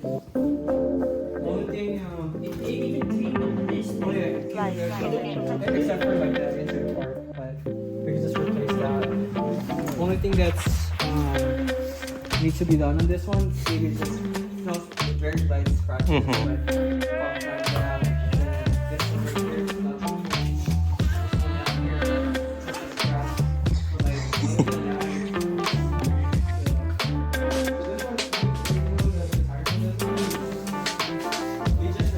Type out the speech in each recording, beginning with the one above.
Only thing, it even came on this. Oh yeah, except for like the engine part, but we can just replace that. Only thing that's needs to be done on this one, maybe just very light scratches, but pump that, and then this one right here, this one down here, just a scratch, like other than that. We're gonna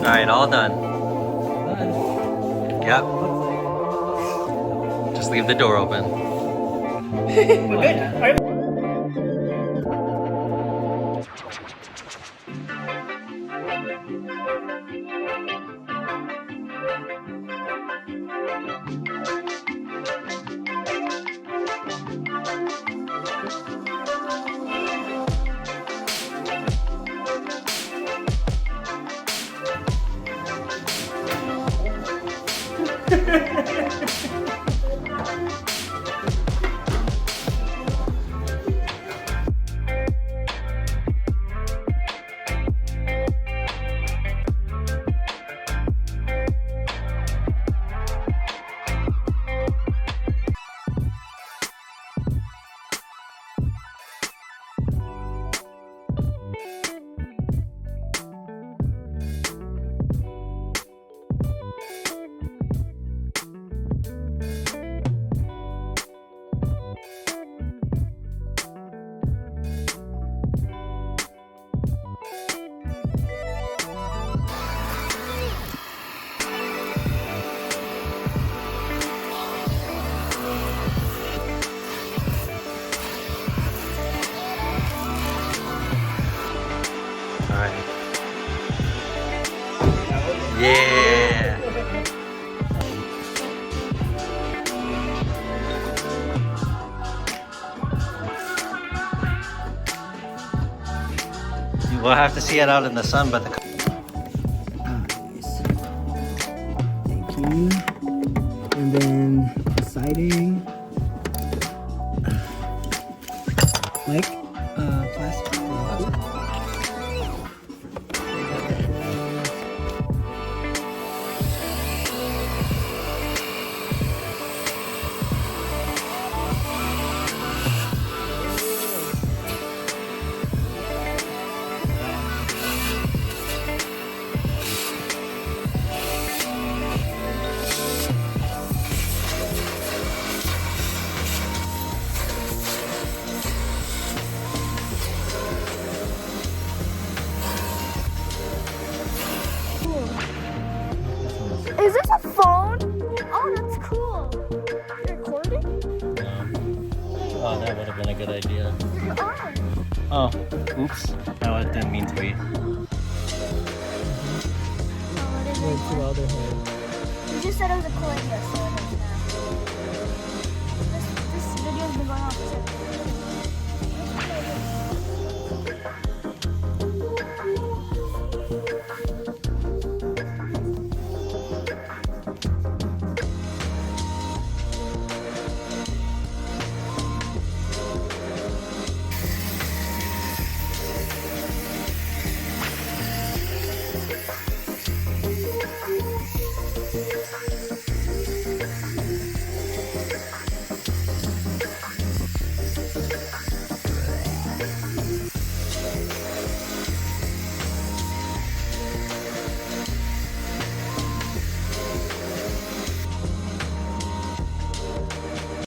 Alright, all done. Yep. Just leave the door open. We're good. Alright. Yeah! We'll have to see it out in the sun, but the Thank you. And then the siding, like plastic. Is this a phone? Oh, that's cool. You're recording? Oh, that would have been a good idea. You're on. Oh, oops. No, it didn't mean to be. Oh, you just said it was a cool idea, so it is now. This video's been going on for 7 years.